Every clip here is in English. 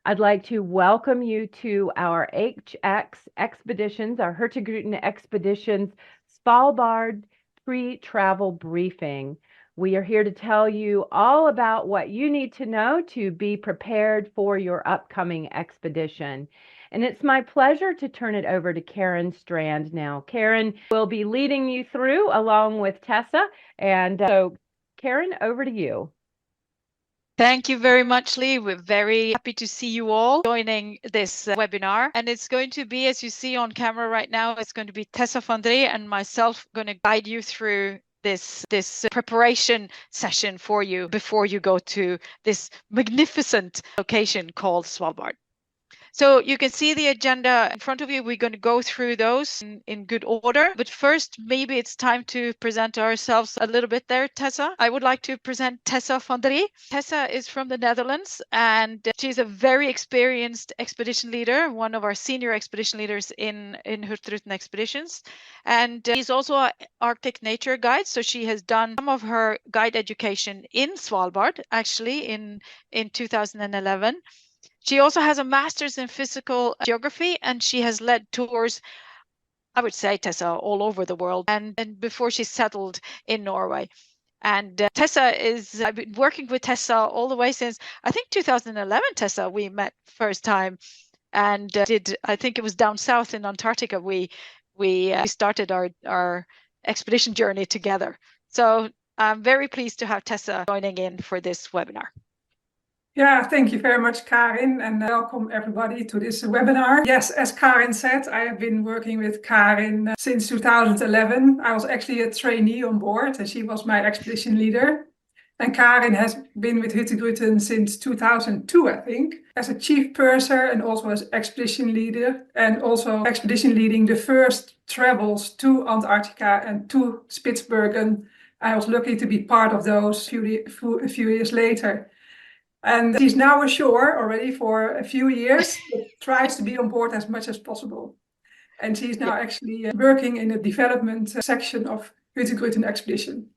I'd like to welcome you to our HX expeditions, our Hurtigruten expeditions, Svalbard pre-travel briefing. We are here to tell you all about what you need to know to be prepared for your upcoming expedition. And it's my pleasure to turn it over to Karen Strand now. Karen will be leading you through along with Tessa. And so, Karen, over to you. Thank you very much, Lee. We're very happy to see you all joining this webinar. And it's going to be, as you see on camera right now, it's going to be Tessa van Dree and myself going to guide you through this preparation session for you before you go to this magnificent location called Svalbard. So you can see the agenda in front of you. We're going to go through those in good order. But first, maybe it's time to present ourselves a little bit there, Tessa. I would like to present Tessa van Dree. Tessa is from the Netherlands, and she's a very experienced expedition leader, one of our senior expedition leaders in Hurtigruten expeditions. And she's also an Arctic nature guide. So she has done some of her guide education in Svalbard, actually, in 2011. She also has a master's in physical geography, and she has led tours, I would say, Tessa, all over the world, and before she settled in Norway. And I've been working with Tessa all the way since, I think, 2011, Tessa, we met first time. And I think it was down south in Antarctica, we started our expedition journey together. So I'm very pleased to have Tessa joining in for this webinar. Yeah, thank you very much, Karin, and welcome everybody to this webinar. Yes, as Karin said, I have been working with Karin since 2011. I was actually a trainee on board, and she was my expedition leader. And Karin has been with Hurtigruten since 2002, I think, as a chief purser and also as expedition leader, and also expedition leading the first travels to Antarctica and to Spitsbergen. I was lucky to be part of those a few years later. And she's now ashore already for a few years, but tries to be on board as much as possible. And she's now actually working in the development section of Hurtigruten expedition.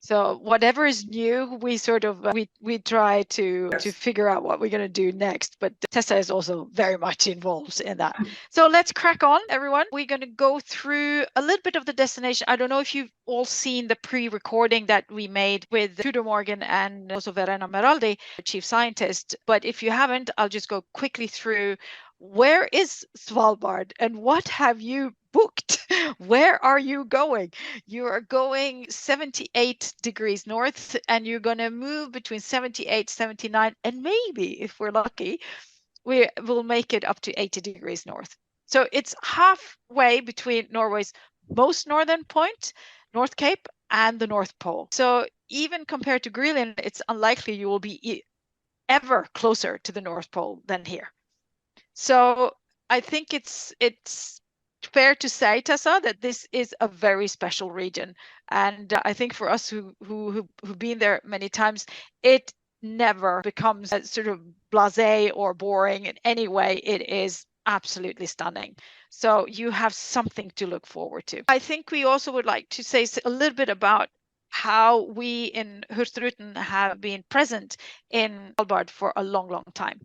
So whatever is new, we sort of we try to figure out what we're going to do next. But Tessa is also very much involved in that. So let's crack on, everyone. We're going to go through a little bit of the destination. I don't know if you've all seen the pre-recording that we made with Tudor Morgan and also Verena Meraldi, chief scientist. But if you haven't, I'll just go quickly through. Where is Svalbard and what have you booked? Where are you going? You are going 78 degrees north, and you're going to move between 78, 79, and maybe, if we're lucky, we will make it up to 80 degrees north. So it's halfway between Norway's most northern point, North Cape, and the North Pole. So even compared to Greenland, it's unlikely you will be ever closer to the North Pole than here. So I think it's fair to say, Tessa, that this is a very special region. And I think for us who've been there many times, it never becomes a sort of blasé or boring in any way. It is absolutely stunning. So you have something to look forward to. I think we also would like to say a little bit about how we in Hurtigruten have been present in Svalbard for a long, long time.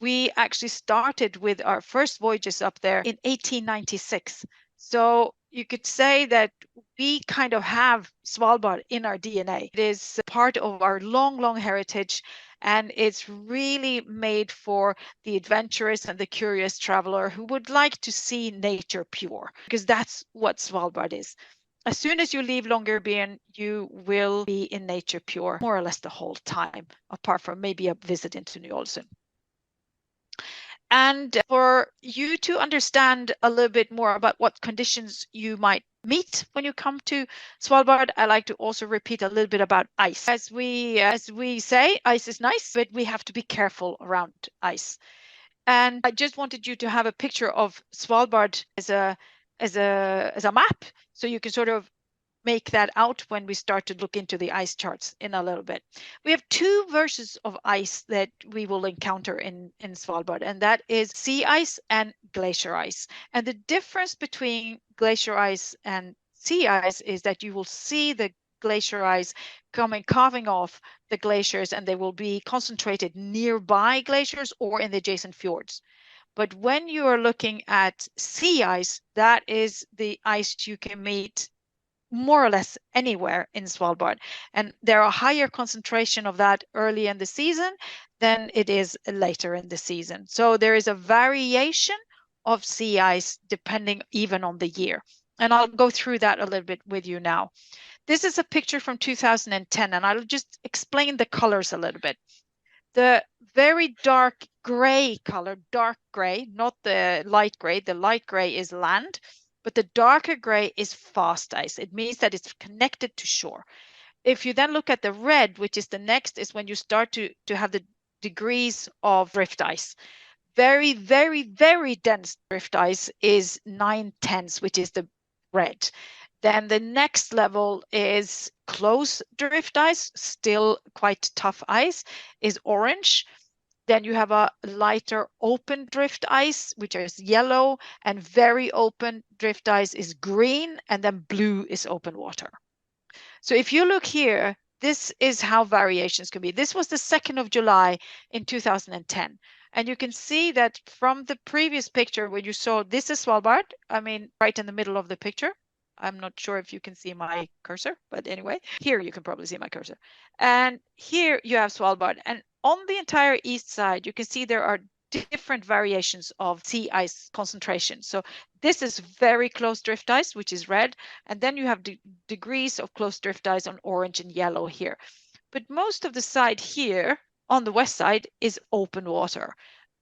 We actually started with our first voyages up there in 1896. So you could say that we kind of have Svalbard in our DNA. It is part of our long, long heritage, and it's really made for the adventurous and the curious traveler who would like to see nature pure, because that's what Svalbard is. As soon as you leave Longyearbyen, you will be in nature pure, more or less the whole time, apart from maybe a visit into Ny-Ålesund. And for you to understand a little bit more about what conditions you might meet when you come to Svalbard, I like to also repeat a little bit about ice. As we say, ice is nice, but we have to be careful around ice. And I just wanted you to have a picture of Svalbard as a map, so you can sort of make that out when we start to look into the ice charts in a little bit. We have two versions of ice that we will encounter in Svalbard, and that is sea ice and glacier ice. And the difference between glacier ice and sea ice is that you will see the glacier ice carving off the glaciers, and they will be concentrated nearby glaciers or in the adjacent fjords. But when you are looking at sea ice, that is the ice you can meet more or less anywhere in Svalbard. And there are higher concentration of that early in the season than it is later in the season. So there is a variation of sea ice depending even on the year. And I'll go through that a little bit with you now. This is a picture from 2010, and I'll just explain the colors a little bit. The very dark gray color, dark gray, not the light gray. The light gray is land, but the darker gray is fast ice. It means that it's connected to shore. If you then look at the red, which is the next, is when you start to have the degrees of drift ice. Very, very, very dense drift ice is 9/10, which is the red. Then the next level is close drift ice, still quite tough ice, is orange. Then you have a lighter open drift ice, which is yellow, and very open drift ice is green, and then blue is open water. So if you look here, this is how variations can be. This was the 2nd of July in 2010. And you can see that from the previous picture where you saw this is Svalbard, I mean, right in the middle of the picture. I'm not sure if you can see my cursor, but anyway, here you can probably see my cursor. And here you have Svalbard. And on the entire east side, you can see there are different variations of sea ice concentration. So this is very close drift ice, which is red. And then you have degrees of close drift ice on orange and yellow here. But most of the side here on the west side is open water.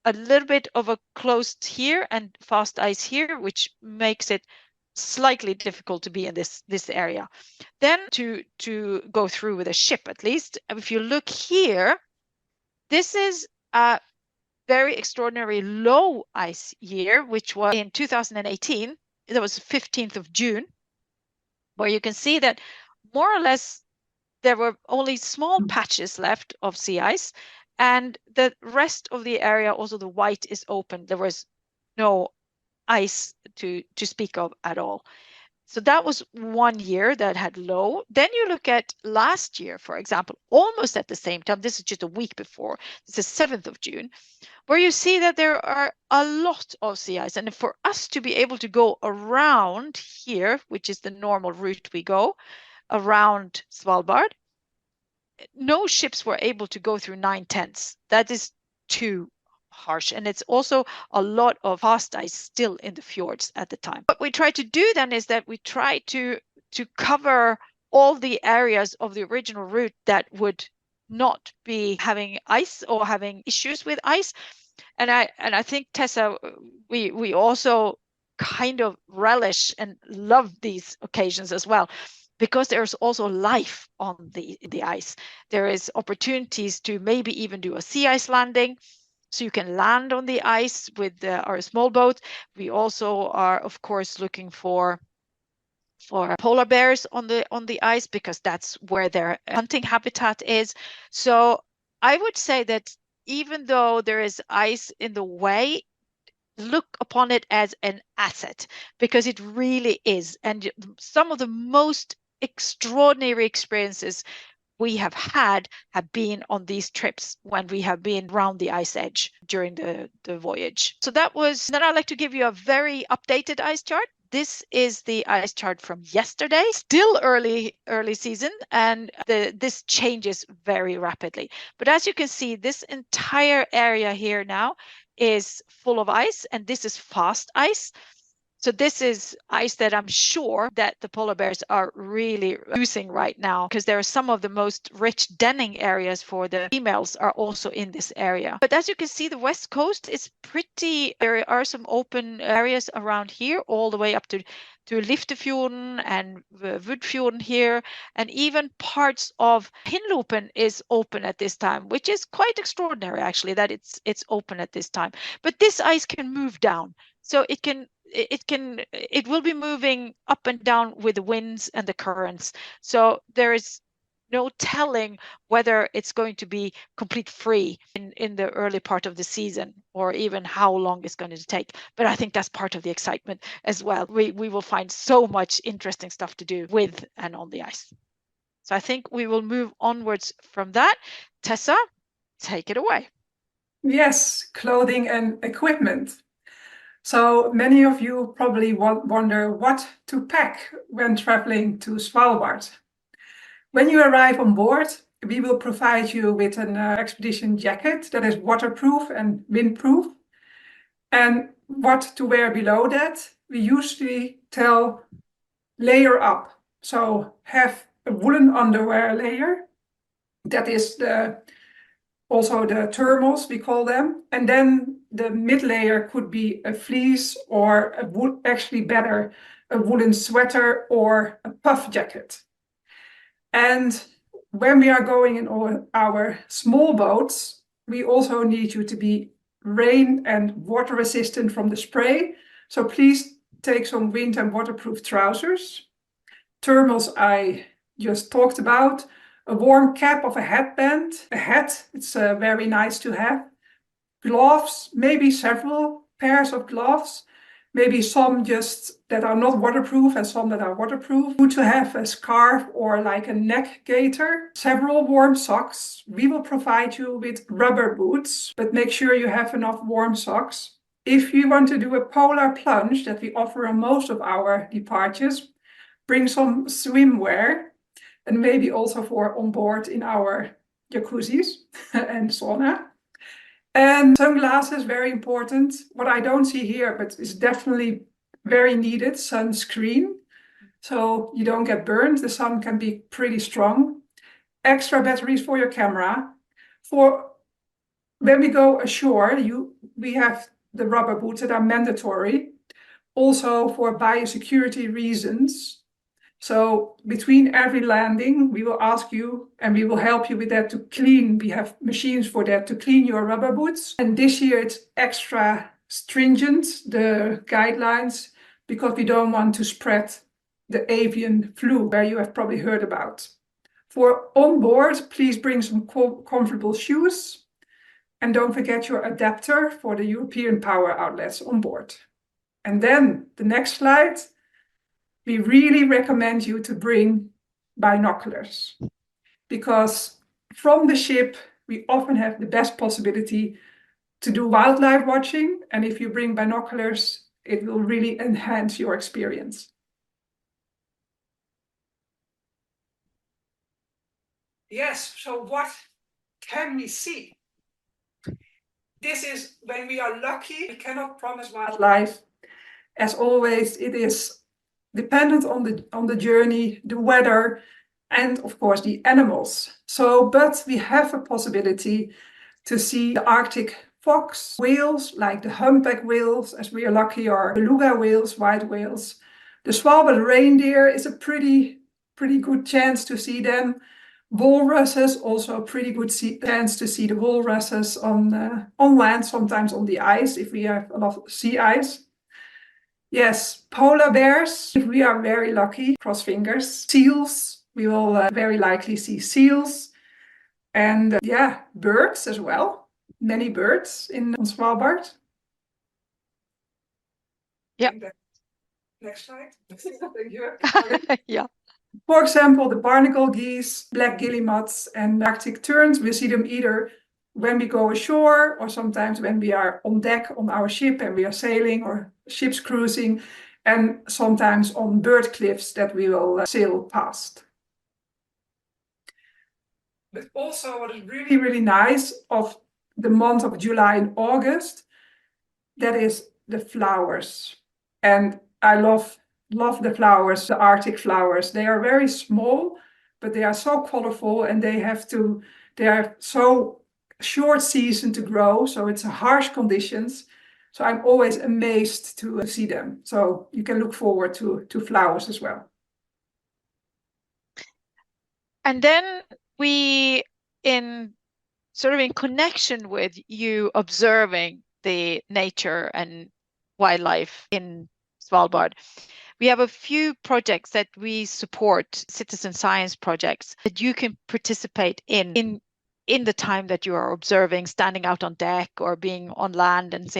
A little bit of a closed here and fast ice here, which makes it slightly difficult to be in this area. Then to go through with a ship, at least, if you look here, this is a very extraordinary low ice year, which was in 2018. That was 15th of June, where you can see that more or less there were only small patches left of sea ice, and the rest of the area, also the white, is open. There was no ice to speak of at all. So that was one year that had low. Then you look at last year, for example, almost at the same time. This is just a week before. This is 7th of June, where you see that there are a lot of sea ice. And for us to be able to go around here, which is the normal route we go around Svalbard, no ships were able to go through 9/10. That is too harsh, and it's also a lot of fast ice still in the fjords at the time. What we try to do then is that we try to cover all the areas of the original route that would not be having ice or having issues with ice. And I think, Tessa, we also kind of relish and love these occasions as well, because there's also life on the ice. There is opportunities to maybe even do a sea ice landing. So you can land on the ice with our small boat. We also are, of course, looking for polar bears on the ice, because that's where their hunting habitat is. So I would say that even though there is ice in the way, look upon it as an asset, because it really is. And some of the most extraordinary experiences we have been on these trips when we have been around the ice edge during the voyage. So that was, then I'd like to give you a very updated ice chart. This is the ice chart from yesterday, still early season, and this changes very rapidly. But as you can see, this entire area here now is full of ice, and this is fast ice. So this is ice that I'm sure that the polar bears are really using right now, because there are some of the most rich denning areas for the females are also in this area. But as you can see, the west coast is pretty, there are some open areas around here, all the way up to Liftefjorden and Woodfjorden here, and even parts of Hinlopen is open at this time, which is quite extraordinary actually, that it's open at this time. But this ice can move down, so it will be moving up and down with the winds and the currents. So there is no telling whether it's going to be complete free in the early part of the season, or even how long it's going to take. But I think that's part of the excitement as well. We will find so much interesting stuff to do with and on the ice. So I think we will move onwards from that. Tessa, take it away. Yes, clothing and equipment. So many of you probably wonder what to pack when traveling to Svalbard. When you arrive on board, we will provide you with an expedition jacket that is waterproof and windproof. And what to wear below that, we usually tell layer up. So have a woolen underwear layer. That is also the thermals, we call them. And then the mid layer could be a fleece or actually better, a woolen sweater or a puff jacket. And when we are going in our small boats, we also need you to be rain and water resistant from the spray. So please take some wind and waterproof trousers. Thermals I just talked about. A warm cap of a headband, a hat, it's very nice to have. Gloves, maybe several pairs of gloves. Maybe some just that are not waterproof and some that are waterproof. Good to have a scarf or like a neck gaiter. Several warm socks. We will provide you with rubber boots, but make sure you have enough warm socks. If you want to do a polar plunge that we offer on most of our departures, bring some swimwear and maybe also for on board in our jacuzzis and sauna. And sunglasses, very important. What I don't see here, but is definitely very needed, sunscreen. So you don't get burned. The sun can be pretty strong. Extra batteries for your camera. For when we go ashore, we have the rubber boots that are mandatory. Also for biosecurity reasons. So between every landing, we will ask you and we will help you with that to clean. We have machines for that to clean your rubber boots. And this year it's extra stringent, the guidelines, because we don't want to spread the avian flu, where you have probably heard about. For on board, please bring some comfortable shoes. And don't forget your adapter for the European power outlets on board. And then the next slide. We really recommend you to bring binoculars because from the ship, we often have the best possibility to do wildlife watching. And if you bring binoculars, it will really enhance your experience. Yes, so what can we see? This is when we are lucky, we cannot promise wildlife. As always, it is dependent on the journey, the weather, and of course the animals. But we have a possibility to see the Arctic fox, whales like the humpback whales, as we are lucky, or beluga whales, white whales. The Svalbard reindeer is a pretty good chance to see them. Walruses, also a pretty good chance to see the walruses on land, sometimes on the ice if we have a lot of sea ice. Yes, polar bears, if we are very lucky, cross fingers. Seals, we will very likely see seals. And birds as well. Many birds on Svalbard. Yeah. Next slide. Thank you. Yeah. For example, the barnacle geese, black guillemots, and Arctic terns, we see them either when we go ashore or sometimes when we are on deck on our ship and we are sailing or ships cruising, and sometimes on bird cliffs that we will sail past. But also what is really, really nice of the month of July and August, that is the flowers. And I love the flowers, the Arctic flowers. They are very small, but they are so colorful and they are so short season to grow, so it's harsh conditions. So I'm always amazed to see them. So you can look forward to flowers as well. And then we, in connection with you observing the nature and wildlife in Svalbard, we have a few projects that we support, citizen science projects, that you can participate in the time that you are observing, standing out on deck or being on land and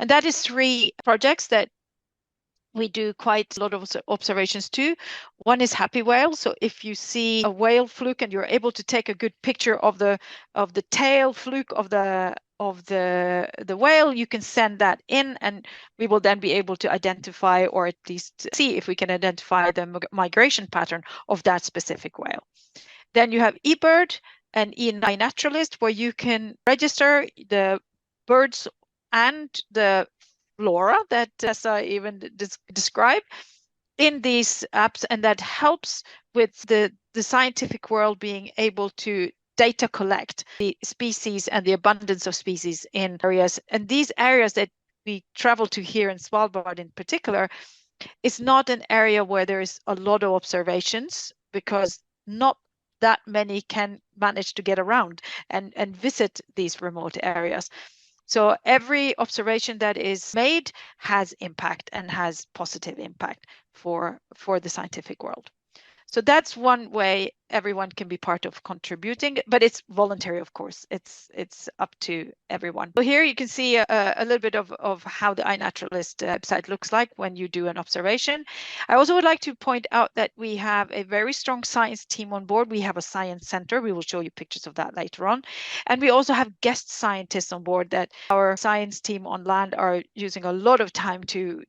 that is 3 projects that we do quite a lot of observations too. One is happy whale. So if you see a whale fluke and you're able to take a good picture of the tail fluke of the whale, you can send that in, and we will then be able to identify, or at least see if we can identify the migration pattern of that specific whale. Then you have eBird and eNaturalist, where you can register the birds and the flora that Tessa even described in these apps, and that helps with the scientific world being able to data collect the species and the abundance of species in areas. And these areas that we travel to here in Svalbard in particular is not an area where there's a lot of observations, because not that many can manage to get around and visit these remote areas. So every observation that is made has impact and has positive impact for the scientific world. So that's one way everyone can be part of contributing, but it's voluntary, of course. It's up to everyone. So here you can see a little bit of how the iNaturalist website looks like when you do an observation. I also would like to point out that we have a very strong science team on board. We have a science center. We will show you pictures of that later on. And we also have guest scientists on board that our science team on land are using a lot of time to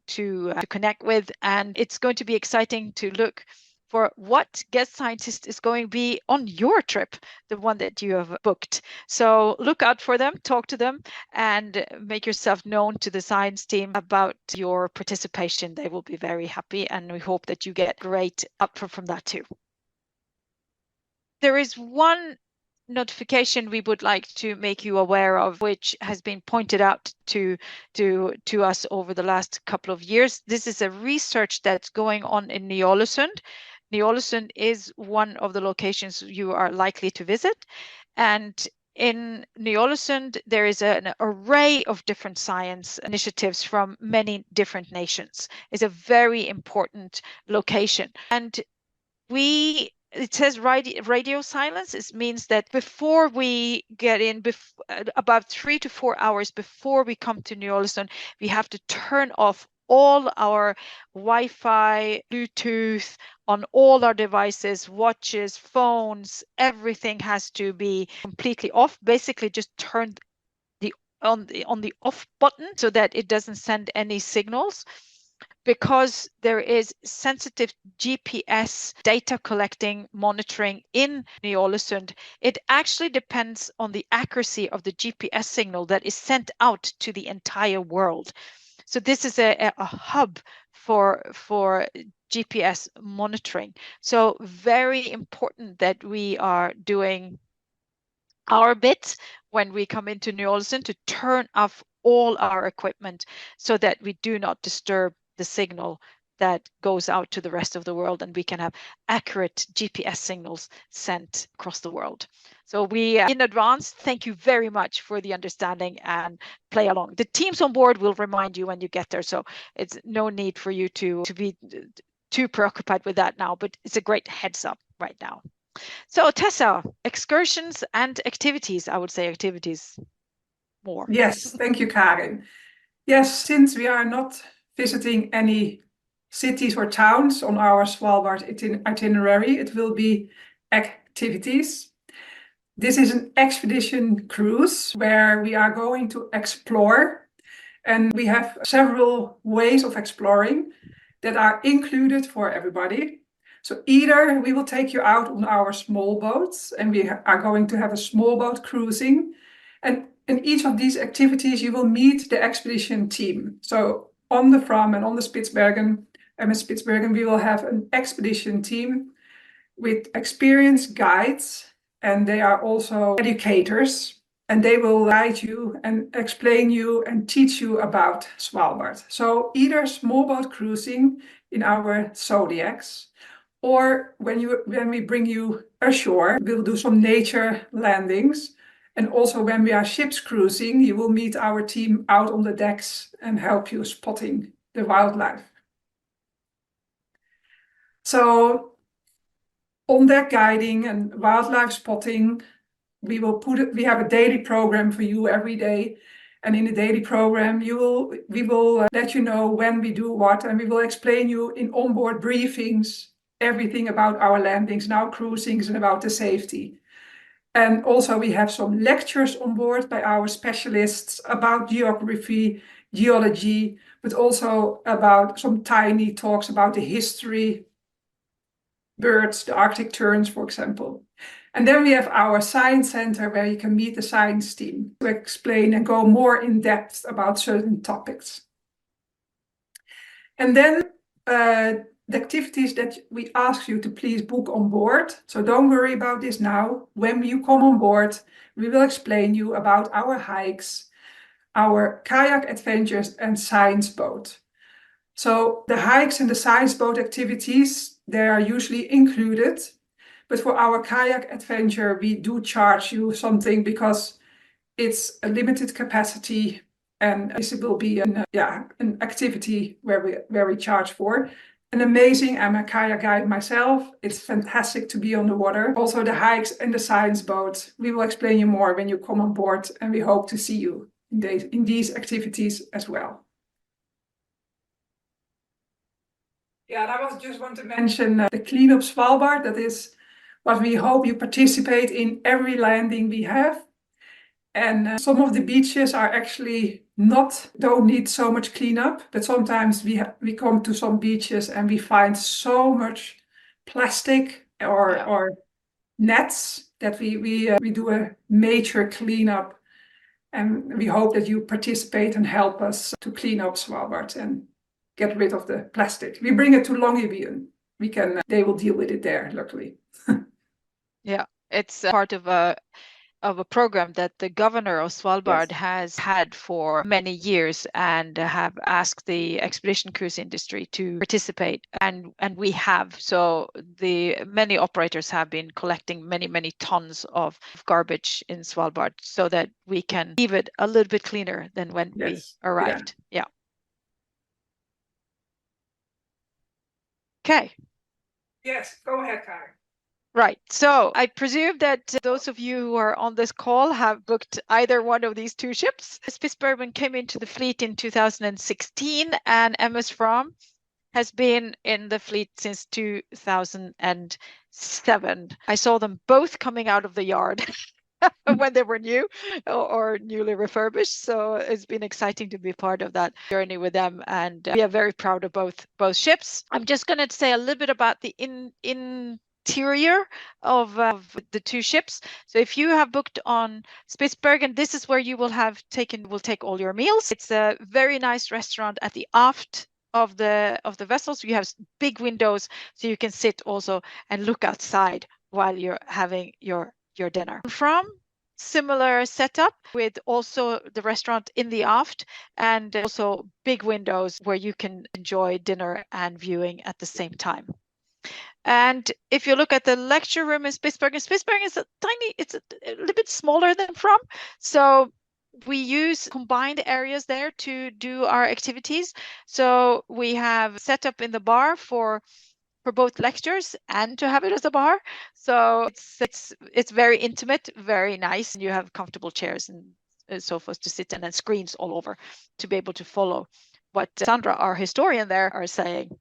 connect with. And it's going to be exciting to look for what guest scientist is going to be on your trip, the one that you have booked. So look out for them, talk to them, and make yourself known to the science team about your participation. They will be very happy, and we hope that you get great output from that too. There is one notification we would like to make you aware of, which has been pointed out to us over the last couple of years. This is a research that's going on in Ny-Ålesund. Ny-Ålesund is one of the locations you are likely to visit. And in Ny-Ålesund, there is an array of different science initiatives from many different nations. It's a very important location. And it says radio silence. It means that before we get in, about 3 to 4 hours before we come to Ny-Ålesund, we have to turn off all our Wi-Fi, Bluetooth on all our devices, watches, phones. Everything has to be completely off. Basically, just turn on the off button so that it doesn't send any signals. Because there is sensitive GPS data collecting, monitoring in Ny-Ålesund, it actually depends on the accuracy of the GPS signal that is sent out to the entire world. So this is a hub for GPS monitoring. So very important that we are doing our bit when we come into Ny-Ålesund to turn off all our equipment so that we do not disturb the signal that goes out to the rest of the world, and we can have accurate GPS signals sent across the world. So we, in advance, thank you very much for the understanding and play along. The teams on board will remind you when you get there, so it's no need for you to be too preoccupied with that now, but it's a great heads up right now. So Tessa, excursions and activities, I would say activities more. Yes, thank you, Karin. Yes, since we are not visiting any cities or towns on our Svalbard itinerary, it will be activities. This is an expedition cruise where we are going to explore, and we have several ways of exploring that are included for everybody. So either we will take you out on our small boats, and we are going to have a small boat cruising, and in each of these activities you will meet the expedition team. So on the Fram and on the Spitsbergen, MS Spitsbergen, we will have an expedition team with experienced guides, and they are also educators, and they will guide you and explain you and teach you about Svalbard. So either small boat cruising in our Zodiacs, or when we bring you ashore, we'll do some nature landings. And also when we are ships cruising, you will meet our team out on the decks and help you spotting the wildlife. So on deck guiding and wildlife spotting, we have a daily program for you every day. And in the daily program, we will let you know when we do what, and we will explain you in onboard briefings everything about our landings and our cruisings and about the safety. And also we have some lectures on board by our specialists about geography, geology, but also about some tiny talks about the history, birds, the Arctic terns, for example. And then we have our science center where you can meet the science team to explain and go more in depth about certain topics. And then the activities that we ask you to please book on board. So don't worry about this now. When you come on board, we will explain you about our hikes, our kayak adventures and science boat. So the hikes and the science boat activities, they are usually included. But for our kayak adventure, we do charge you something because it's a limited capacity, and this will be an activity where we charge for. And amazing, I'm a kayak guide myself. It's fantastic to be on the water. Also the hikes and the science boat. We will explain you more when you come on board, and we hope to see you in these activities as well. Yeah, and I was just want to mention the Cleanup Svalbard. That is what we hope you participate in every landing we have. And some of the beaches are actually don't need so much cleanup, but sometimes we come to some beaches and we find so much plastic or nets that we do a major cleanup, and we hope that you participate and help us to clean up Svalbard and get rid of the plastic. We bring it to Longyearbyen. They will deal with it there, luckily. Yeah, it's part of a program that the governor of Svalbard has had for many years, and have asked the expedition cruise industry to participate, and we have. So many operators have been collecting many tons of garbage in Svalbard so that we can leave it a little bit cleaner than when we arrived. Yeah. Okay. Yes, go ahead, Karen. Right. So I presume that those of you who are on this call have booked either one of these two ships. Spitsbergen came into the fleet in 2016, and MS Fram has been in the fleet since 2007. I saw them both coming out of the yard when they were new or newly refurbished. So it's been exciting to be part of that journey with them, and we are very proud of both ships. I'm just going to say a little bit about the interior of the two ships. So if you have booked on Spitsbergen, this is where you will take all your meals. It's a very nice restaurant at the aft of the vessels. You have big windows so you can sit also and look outside while you're having your dinner. From similar setup with also the restaurant in the aft, and also big windows where you can enjoy dinner and viewing at the same time. And if you look at the lecture room in Spitsbergen is it's a little bit smaller than Fram. So we use combined areas there to do our activities. So we have set up in the bar for both lectures and to have it as a bar. So it's very intimate, very nice, and you have comfortable chairs and sofas to sit in, and screens all over to be able to follow what Sandra, our historian there, are saying,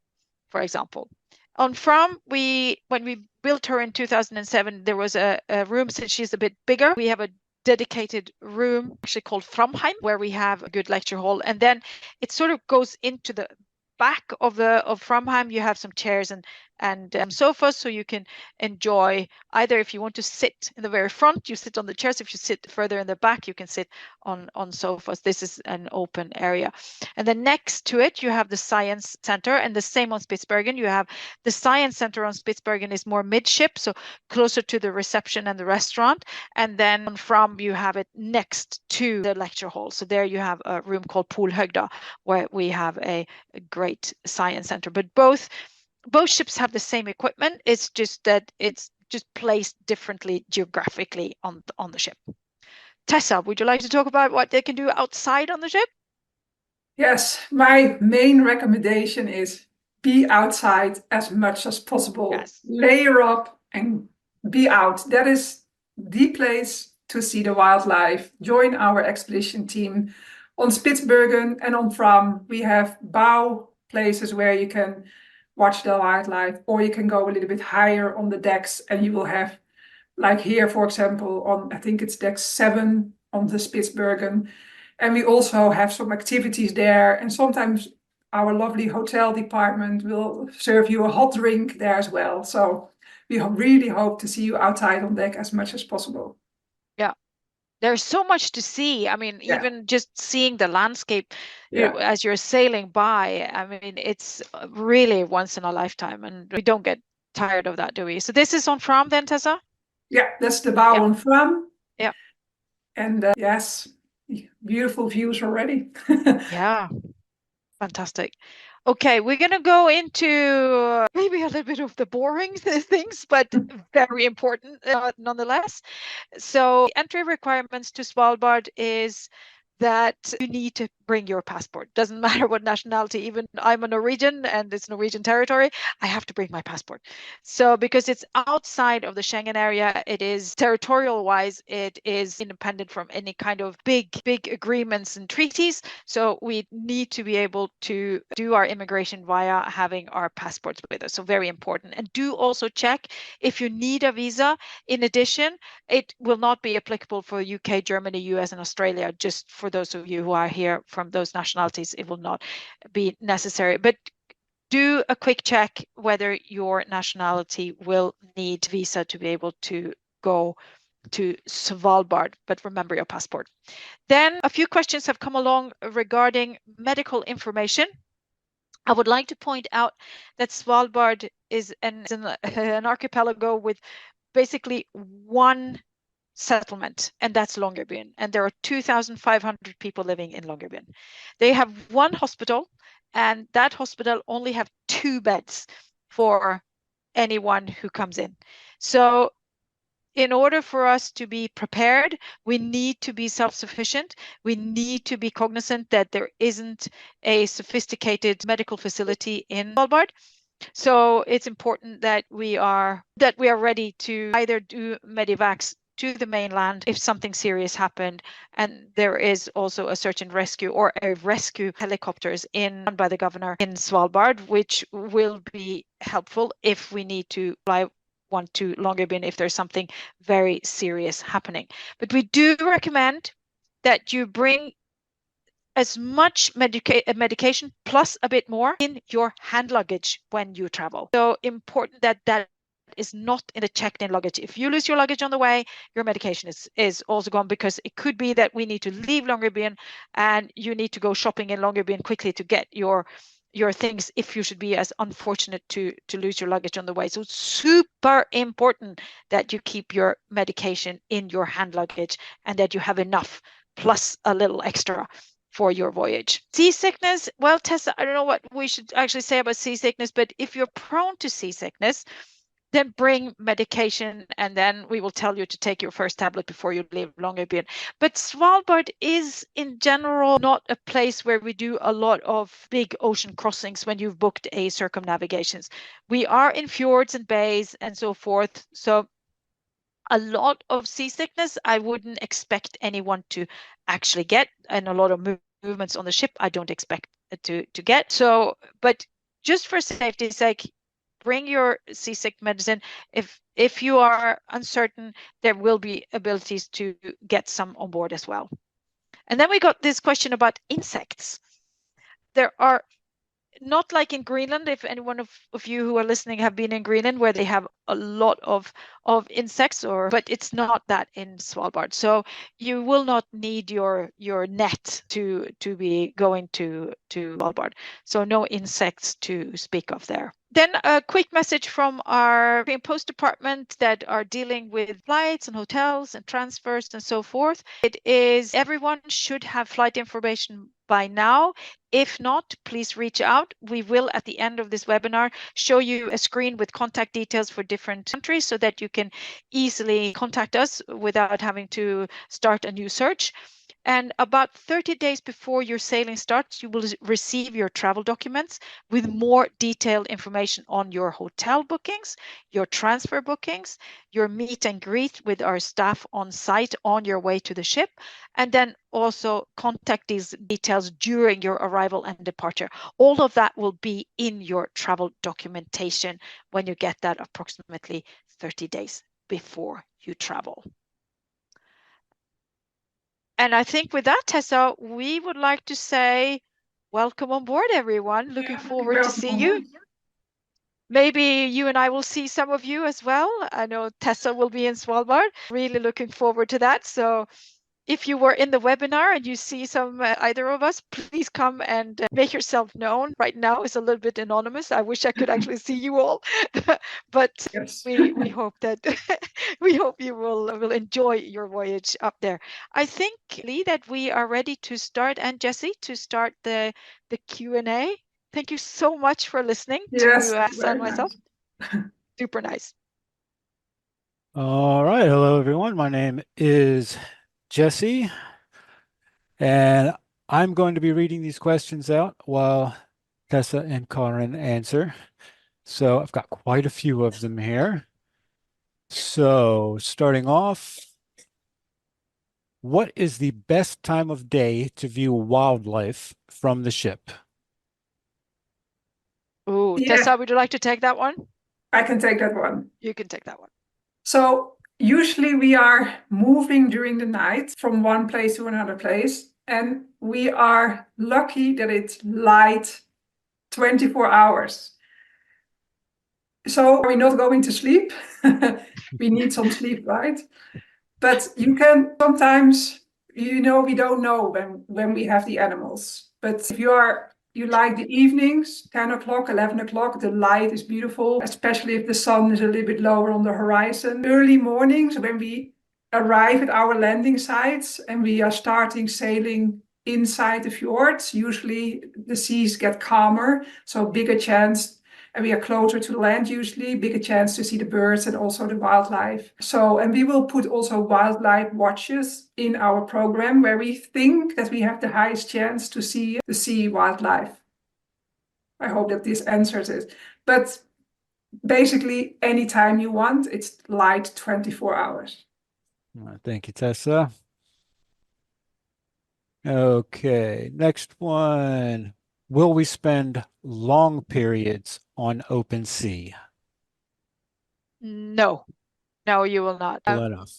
for example. On Fram, when we built her in 2007, there was a room, since she's a bit bigger. We have a dedicated room actually called Framheim, where we have a good lecture hall, and then it sort of goes into the back of Framheim. You have some chairs and sofas, so you can enjoy either. If you want to sit in the very front, you sit on the chairs. If you sit further in the back, you can sit on sofas. This is an open area. And then next to it, you have the science center, and the same on Spitsbergen. You have the science center on Spitsbergen is more midship, so closer to the reception and the restaurant. And then from you have it next to the lecture hall. So there you have a room called Polhögda, where we have a great science center. But both ships have the same equipment. It's just that it's just placed differently geographically on the ship. Tessa, would you like to talk about what they can do outside on the ship? Yes, my main recommendation is be outside as much as possible. Yes. Layer up and be out. That is the place to see the wildlife, join our expedition team. On Spitsbergen and on Fram, we have bow places where you can watch the wildlife, or you can go a little bit higher on the decks and you will have, like here, for example, on, I think it's deck 7 on the Spitsbergen. And we also have some activities there. And sometimes our lovely hotel department will serve you a hot drink there as well. So we really hope to see you outside on deck as much as possible. Yeah. There's so much to see. I mean, even just seeing the landscape as you're sailing by, I mean, it's really once in a lifetime, and we don't get tired of that, do we? So this is on Fram then, Tessa? Yeah, that's the bow on Fram. Yeah. And yes, beautiful views already. Yeah, fantastic. Okay, we're going to go into maybe a little bit of the boring things, but very important nonetheless. So entry requirements to Svalbard is that you need to bring your passport. Doesn't matter what nationality, even I'm a Norwegian and it's Norwegian territory, I have to bring my passport. So because it's outside of the Schengen area, it is territorial wise, it is independent from any kind of big agreements and treaties. So we need to be able to do our immigration via having our passports with us. So very important. And do also check if you need a visa. In addition, it will not be applicable for UK, Germany, US, and Australia. Just for those of you who are here from those nationalities, it will not be necessary. But do a quick check whether your nationality will need visa to be able to go to Svalbard, but remember your passport. Then a few questions have come along regarding medical information. I would like to point out that Svalbard is an archipelago with basically one settlement, and that's Longyearbyen, and there are 2,500 people living in Longyearbyen. They have one hospital, and that hospital only have 2 beds for anyone who comes in. So in order for us to be prepared, we need to be self-sufficient. We need to be cognizant that there isn't a sophisticated medical facility in Svalbard. So it's important that we are ready to either do medivacs to the mainland if something serious happened, and there is also a search and rescue or a rescue helicopters by the governor in Svalbard, which will be helpful if we need to fly one to Longyearbyen if there's something very serious happening. But we do recommend that you bring as much medication plus a bit more in your hand luggage when you travel. So important that is not in the checked-in luggage. If you lose your luggage on the way, your medication is also gone, because it could be that we need to leave Longyearbyen and you need to go shopping in Longyearbyen quickly to get your things if you should be as unfortunate to lose your luggage on the way. So super important that you keep your medication in your hand luggage and that you have enough plus a little extra for your voyage. Seasickness, well, Tessa, I don't know what we should actually say about seasickness, but if you're prone to seasickness, then bring medication, and then we will tell you to take your first tablet before you leave Longyearbyen. But Svalbard is in general not a place where we do a lot of big ocean crossings when you've booked a circumnavigations. We are in fjords and bays and so forth. So a lot of seasickness, I wouldn't expect anyone to actually get, and a lot of movements on the ship, I don't expect to get. So, but just for safety's sake, bring your seasick medicine. If you are uncertain, there will be abilities to get some on board as well. And then we got this question about insects. There are, not like in Greenland, if anyone of you who are listening have been in Greenland, where they have a lot of insects, but it's not that in Svalbard. So you will not need your net to be going to Svalbard. So no insects to speak of there. Then a quick message from our pre and post department that are dealing with flights and hotels and transfers and so forth. It is, everyone should have flight information by now. If not, please reach out. We will, at the end of this webinar, show you a screen with contact details for different countries so that you can easily contact us without having to start a new search. And about 30 days before your sailing starts, you will receive your travel documents with more detailed information on your hotel bookings, your transfer bookings, your meet and greet with our staff on site on your way to the ship, and then also contact these details during your arrival and departure. All of that will be in your travel documentation when you get that approximately 30 days before you travel. And I think with that, Tessa, we would like to say welcome on board, everyone. Looking forward to see you. Maybe you and I will see some of you as well. I know Tessa will be in Svalbard. Really looking forward to that. So if you were in the webinar and you see some either of us, please come and make yourself known. Right now it's a little bit anonymous. I wish I could actually see you all, but Yes. we hope that we hope you will enjoy your voyage up there. I think, Lee, that we are ready to start, and Jessie, to start the Q&A. Thank you so much for listening Yes, to Tessa and very myself. nice. Super nice. All right. Hello, everyone. My name is Jesse, and I'm going to be reading these questions out while Tessa and Karin answer. So I've got quite a few of them here. So starting off, what is the best time of day to view wildlife from the ship? Oh, Yeah. Tessa, would you like to take that one? I can take that one. You can take that one. So usually we are moving during the night from one place to another place, and we are lucky that it's light 24 hours. So we're not going to sleep. We need some sleep, right? But you can sometimes, we don't know when we have the animals. But if you like the evenings, 10 o'clock, 11 o'clock, the light is beautiful, especially if the sun is a little bit lower on the horizon. Early mornings when we arrive at our landing sites and we are starting sailing inside the fjords, usually the seas get calmer, so bigger chance, and we are closer to the land usually, bigger chance to see the birds and also the wildlife. So, and we will put also wildlife watches in our program where we think that we have the highest chance to see wildlife. I hope that this answers it. But basically, anytime you want, it's light 24 hours. Thank you, Tessa. Okay, next one. Will we spend long periods on open sea? No, you will not. Enough.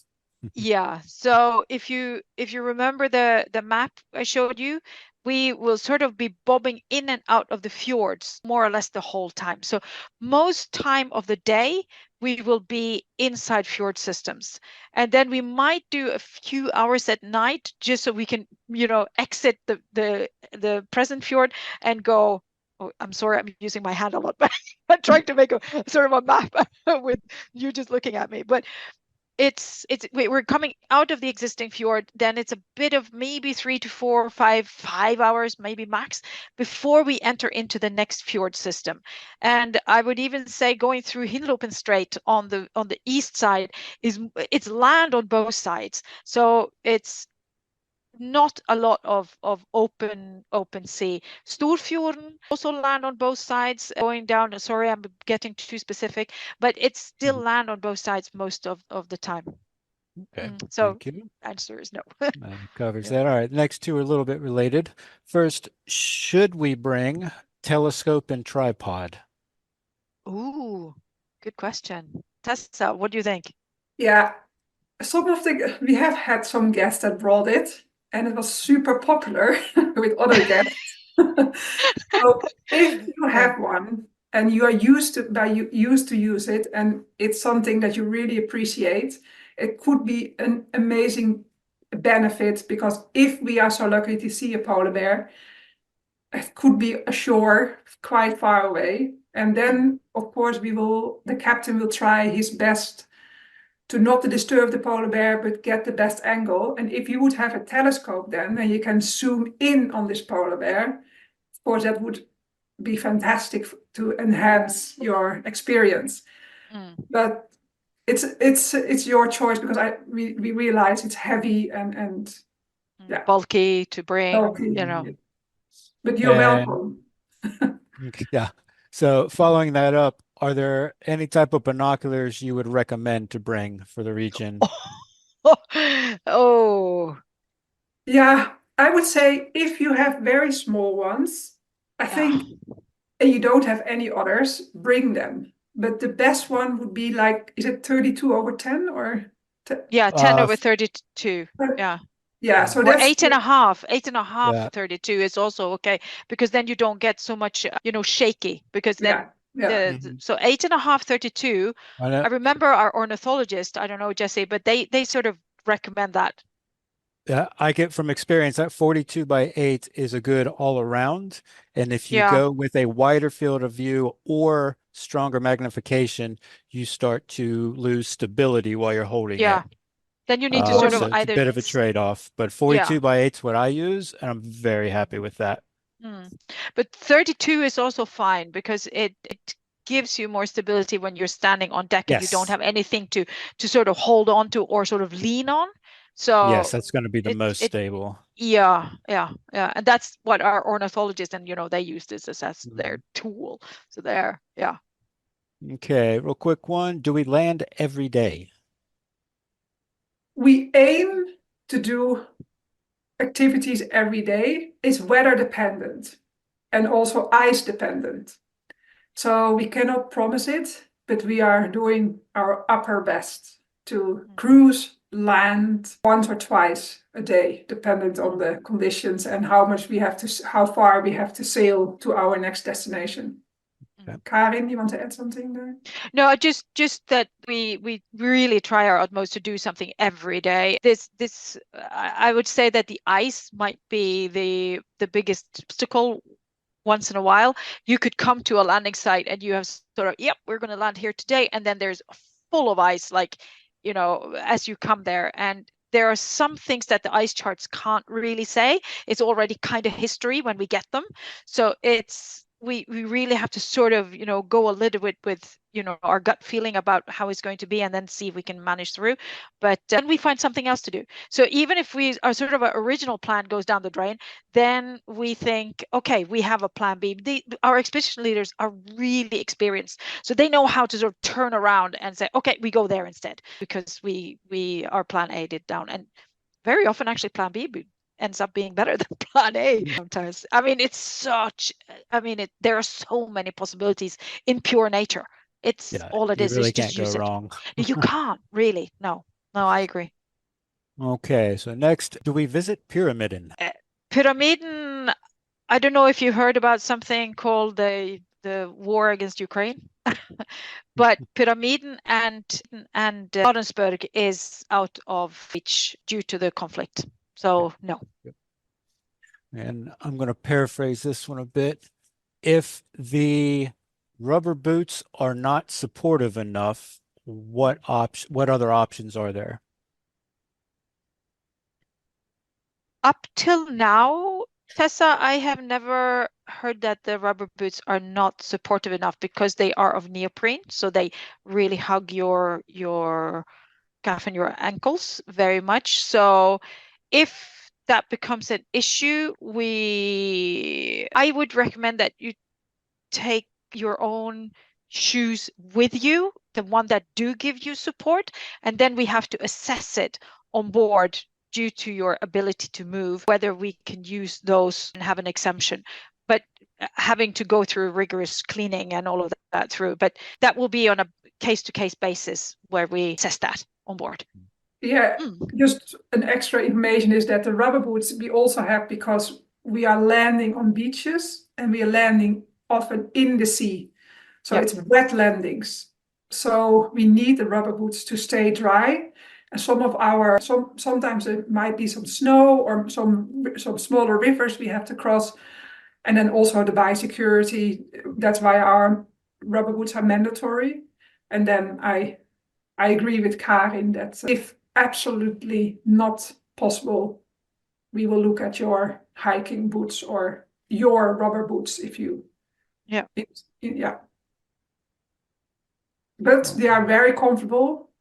Yeah. So if you remember the map I showed you, we will sort of be bobbing in and out of the fjords more or less the whole time. So most time of the day we will be inside fjord systems, and then we might do a few hours at night just so we can exit the present fjord and go. Oh, I'm sorry, I'm using my hand a lot, but I'm trying to make a sort of a map with you just looking at me. But we're coming out of the existing fjord, then it's a bit of maybe 3 to 4 or 5 hours, maybe max, before we enter into the next fjord system. And I would even say going through Hinlopen Strait on the east side it's land on both sides, so it's not a lot of open sea. Storfjorden also land on both sides going down. Sorry, I'm getting too specific, but it's still land on both sides most of the time. Okay, so thank you. Answer is no. Covers that. All right, next two are a little bit related. First, should we bring telescope and tripod? Ooh, good question. Tessa, what do you think? Yeah, we have had some guests that brought it, and it was super popular with other guests. So if you have one and you are used to use it, and it's something that you really appreciate, it could be an amazing benefit, because if we are so lucky to see a polar bear, it could be ashore quite far away. And then, of course, the captain will try his best to not disturb the polar bear, but get the best angle. And if you would have a telescope then you can zoom in on this polar bear, of course, that would be fantastic to enhance your experience. But it's your choice, because we realize it's heavy and Yeah. bulky to bring, Okay. you know. But you're And welcome. yeah. So following that up, are there any type of binoculars you would recommend to bring for the region? Oh, Yeah, I would say if you have very small ones, I yeah. think, and you don't have any others, bring them. But the best one would be like, is it 32/10 or? Yeah, 10 Uh, over 32. Yeah. Yeah, so Or that's 8.5. 8.5 Yeah. 32 is also okay, because then you don't get so much, shaky, because then yeah. so 8.5 32. I know. I remember our ornithologist, I don't know, Jesse, but they sort of recommend that. Yeah, I get from experience that 42/8 is a good all around. And if you Yeah. go with a wider field of view or stronger magnification, you start to lose stability while you're holding Yeah. it. Then you need to sort of So it's a either bit of a trade-off, but 42/8 is what I use, and I'm very happy with that. But 32 is also fine, because it gives you more stability when you're standing on deck and you don't Yes. have anything to sort of hold on to or sort of lean on. Yes, So that's going to be the most it stable. yeah, and that's what our ornithologists, and they use this as their Mhm. tool. So there, yeah. Okay, real quick one. Do we land every day? We aim to do activities every day. It's weather dependent and also ice dependent. So we cannot promise it, but we are doing our upper best to cruise, land once or twice a day, dependent on the conditions and how far we have to sail to our next destination. Okay. Karin, you want to add something there? No, just that we really try our utmost to do something every day. I would say that the ice might be the biggest obstacle. Once in a while, you could come to a landing site and you have sort of, yep, we're going to land here today, and then there's full of ice, like, as you come there. And there are some things that the ice charts can't really say. It's already kind of history when we get them. So we really have to sort of, go a little bit with, our gut feeling about how it's going to be, and then see if we can manage through. But then we find something else to do. So even if our sort of our original plan goes down the drain, then we think, okay, we have a plan B. Our expedition leaders are really experienced, so they know how to sort of turn around and say, okay, we go there instead, because our plan A did down. And very often, actually, plan B ends up being better than plan A sometimes. I mean, there are so many possibilities in pure nature. It's all it You is really just can't go use it. wrong. You can't really. No, I agree. Okay, so next, do we visit Pyramiden? Pyramiden, I don't know if you heard about something called the war against Ukraine, but Pyramiden and Barentsburg is out of reach due to the conflict. So no. And I'm going to paraphrase this one a bit. If the rubber boots are not supportive enough, what other options are there? Up till now, Tessa, I have never heard that the rubber boots are not supportive enough, because they are of neoprene, so they really hug your calf and your ankles very much. So if that becomes an issue, I would recommend that you take your own shoes with you, the one that do give you support, and then we have to assess it on board due to your ability to move, whether we can use those and have an exemption. But having to go through rigorous cleaning and all of that through, but that will be on a case-to-case basis where we assess that on board. Yeah, just an extra information is that the rubber boots we also have because we are landing on beaches and we are landing often in the sea. So it's wet landings. So we need the rubber boots to stay dry. And sometimes it might be some snow or some smaller rivers we have to cross. And then also the biosecurity, that's why our rubber boots are mandatory. And then I agree with Karin that if absolutely not possible, we will look at your hiking boots or your rubber boots if you. Yeah. But they are very comfortable,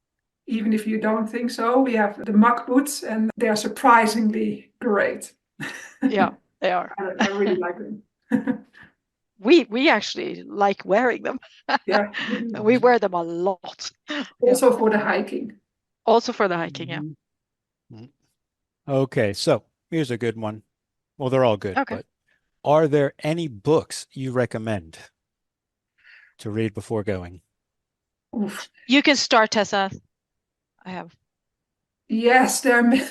even if you don't think so. We have the muck boots and they are surprisingly great. Yeah, they are. I really like them. We actually like wearing them. Yeah. We wear them a lot. Yeah. Also for the hiking. Also for the hiking, yeah. Mhm. Okay, so here's a good one. Well, they're all good, Okay. but are there any books you recommend to read before going? Oof. You can start, Tessa. I have. Yes, there are many.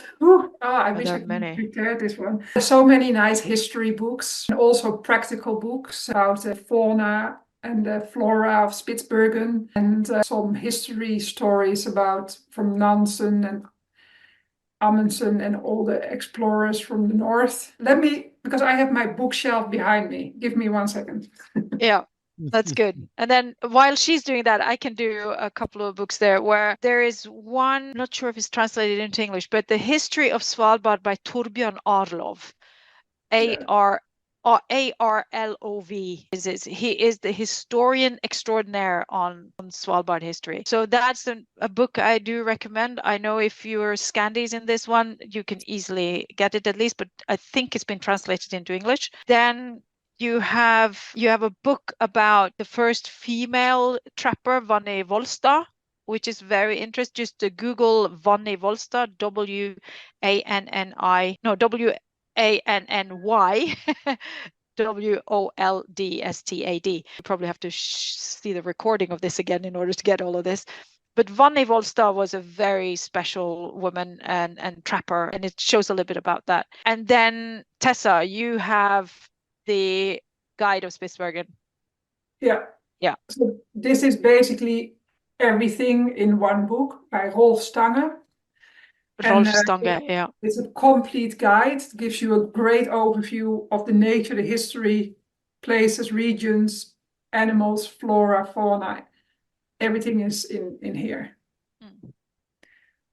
I wish there I are could many. prepare this one. There's so many nice history books and also practical books about the fauna and the flora of Spitsbergen, and some history stories about from Nansen and Amundsen and all the explorers from the north. Because I have my bookshelf behind me. Give me 1 second. Yeah. That's good. And then while she's doing that, I can do a couple of books there where there is one, not sure if it's translated into English, but The History of Svalbard by Torbjörn Arlov. Arlov he is the historian extraordinaire on Svalbard history. So that's a book I do recommend. I know if you're Scandies in this one, you can easily get it at least, but I think it's been translated into English. Then you have a book about the first female trapper, Vanni Volstad, which is very interesting. Just to Google Vanni Volstad, Wanny Woldstad. You probably have to see the recording of this again in order to get all of this. But Vanni Volstad was a very special woman and trapper, and it shows a little bit about that. And then Tessa, you have the Guide of Spitsbergen. Yeah. Yeah. So this is basically everything in one book by Rolf Stange. Rolf Stange, yeah. It's a complete guide. It gives you a great overview of the nature, the history, places, regions, animals, flora, fauna. Everything is in here.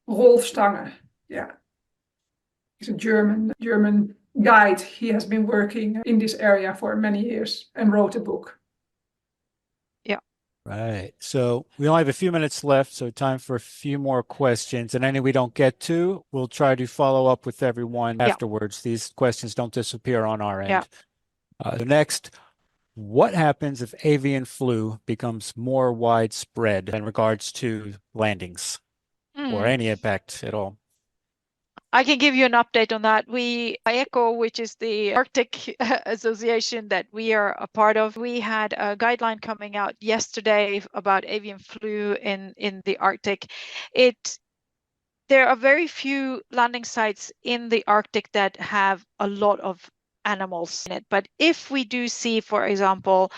Rolf Stange, yeah. He's a German guide. He has been working in this area for many years and wrote a book. Yeah. Right. So we only have a few minutes left, so time for a few more questions. And any we don't get to, we'll try to follow up with everyone afterwards. These questions don't disappear on our end. The next, what happens if avian flu becomes more widespread in regards to landings or any impact at all? I can give you an update on that. IECO, which is the Arctic Association that we are a part of, we had a guideline coming out yesterday about avian flu in the Arctic. There are very few landing sites in the Arctic that have a lot of animals in it. But if we do see, for example,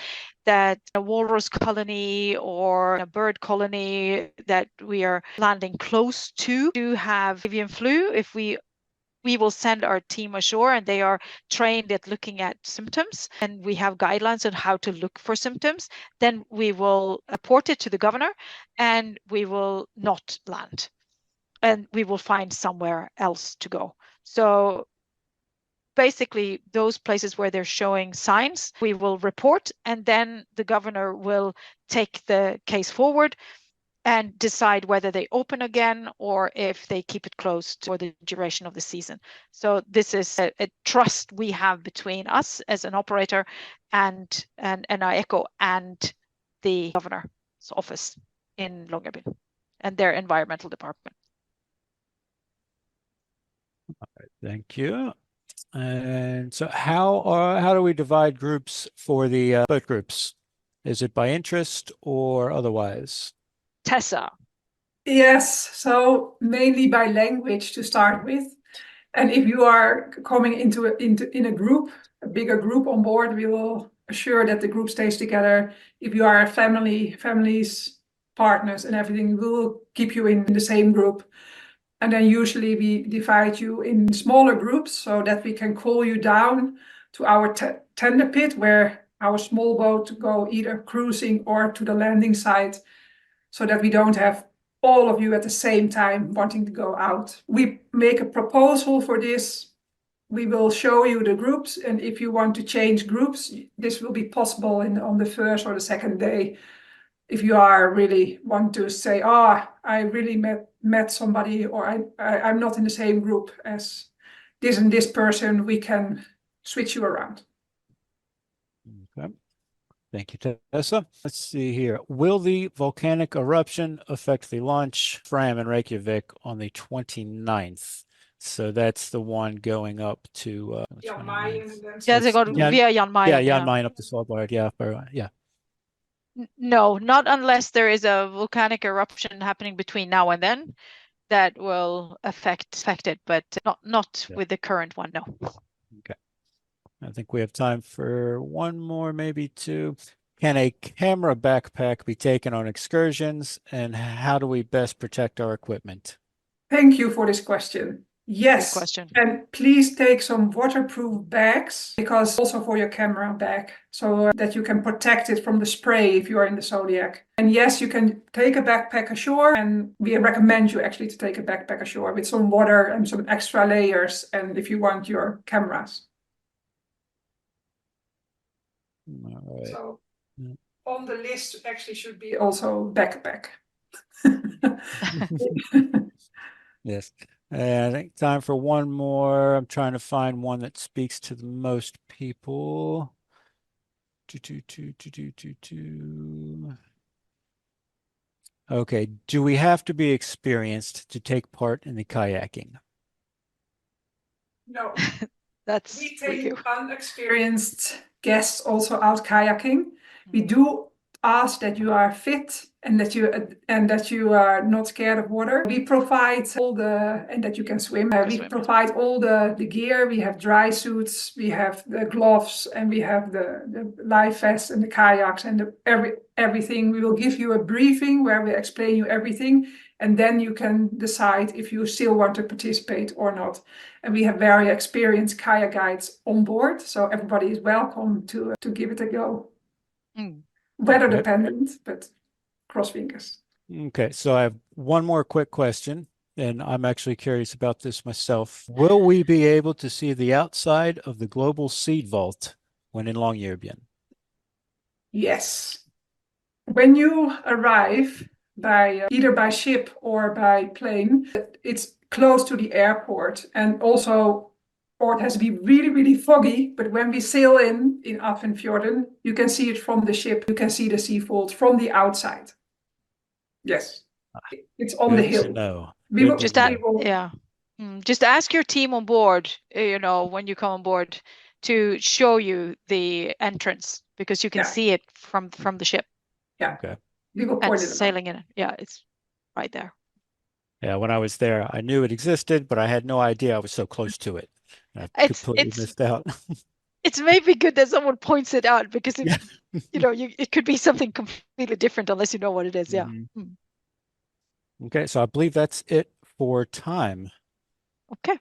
that a walrus colony or a bird colony that we are landing close to do have avian flu, if we will send our team ashore, and they are trained at looking at symptoms, and we have guidelines on how to look for symptoms, then we will report it to the governor and we will not land, and we will find somewhere else to go. So basically, those places where they're showing signs, we will report, and then the governor will take the case forward and decide whether they open again or if they keep it closed for the duration of the season. So this is a trust we have between us as an operator and IECO and the governor's office in Longyearbyen and their environmental department. All right, thank you. And so how do we divide groups for the boat groups? Is it by interest or otherwise? Tessa. Yes, so mainly by language to start with. And if you are coming in a group, a bigger group on board, we will assure that the group stays together. If you are a families, partners and everything, we will keep you in the same group. And then usually we divide you in smaller groups so that we can call you down to our tender pit, where our small boat go either cruising or to the landing site, so that we don't have all of you at the same time wanting to go out. We make a proposal for this. We will show you the groups, and if you want to change groups, this will be possible on the first or the second day. If you are really want to say, I really met somebody, or I'm not in the same group as this and this person, we can switch you around. Okay. Thank you, Tessa. Let's see here. Will the volcanic eruption affect the launch Fram in Reykjavik on the 29th? So that's the one going up to Jan Mayen and then Yeah, they got Jan- via Jan Mayen. Jan Mayen up to Svalbard. Yeah, yeah. No, not unless there is a volcanic eruption happening between now and then that will affect it, but not with the current one, no. Okay. I think we have time for one more, maybe two. Can a camera backpack be taken on excursions, and how do we best protect our equipment? Thank you for this question. Yes, Good question. and please take some waterproof bags, because also for your camera bag, so that you can protect it from the spray if you are in the Zodiac. And yes, you can take a backpack ashore, and we recommend you actually to take a backpack ashore with some water and some extra layers, and if you want your cameras. All right. So Yeah. on the list actually should be also backpack. Yes. I think time for one more. I'm trying to find one that speaks to the most people. Okay. Do we have to be experienced to take part in the kayaking? No. That's We for take you. unexperienced guests also out kayaking. We do ask that you are fit and that you are not scared of water. We provide and that you can swim. We provide all the gear. We have dry suits, we have the gloves, and we have the life vests and the kayaks and everything. We will give you a briefing where we explain you everything, and then you can decide if you still want to participate or not. And we have very experienced kayak guides on board, so everybody is welcome to give it a go. Weather dependent, but cross fingers. Okay, so I have one more quick question, and I'm actually curious about this myself. Will we be able to see the outside of the global seed vault when in Longyearbyen? Yes. When you arrive by either by ship or by plane, it's close to the airport, and also or it has to be really, really foggy, but when we sail in Aftenfjorden, you can see it from the ship. You can see the sea vault from the outside. Yes, it's on the Good hill. to know. We Good will, to Just know. yeah. Just ask your team on board, when you come on board, to show you the entrance, because you can see it from the ship. Yeah. Okay. We will And point it out. sailing in it. Yeah, it's right there. Yeah, when I was there, I knew it existed, but I had no idea I was so close to it. I completely missed out. It's maybe good that someone points it out, because it, it could be something completely different unless you know what it is. Yeah. Okay, so I believe that's it for time. Okay.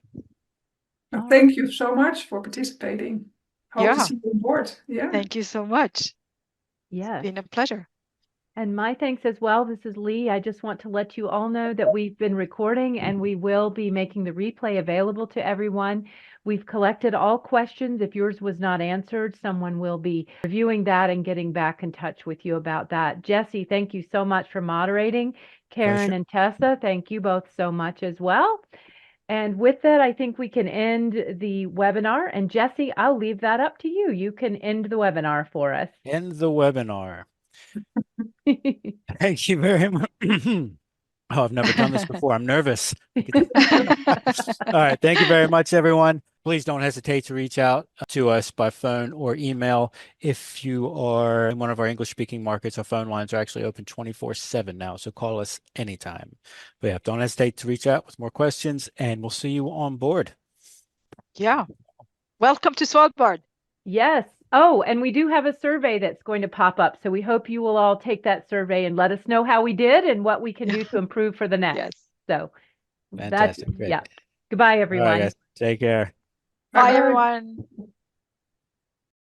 Well, thank you so much for participating. Hope to see you on board. Yeah. Thank you so much. Yes. It's been a pleasure. And my thanks as well. This is Lee. I just want to let you all know that we've been recording and we will be making the replay available to everyone. We've collected all questions. If yours was not answered, someone will be reviewing that and getting back in touch with you about that. Jesse, thank you so much for moderating. Karen and Tessa, thank you both so much as well. And with that, I think we can end the webinar. And Jesse, I'll leave that up to you. You can end the webinar for us. End the webinar. Thank you very much. Oh, I've never done this before. I'm nervous. All right. Thank you very much, everyone. Please don't hesitate to reach out to us by phone or email. If you are in one of our English-speaking markets, our phone lines are actually open 24/7 now, so call us anytime. But yeah, don't hesitate to reach out with more questions, and we'll see you on board. Yeah. Welcome to Svalbard. Yes. Oh, and we do have a survey that's going to pop up. So we hope you will all take that survey and let us know how we did and what we can do to improve for the next. Yes. So Fantastic. that's, yeah. Goodbye, everyone. All right, guys. Take care. Bye, everyone.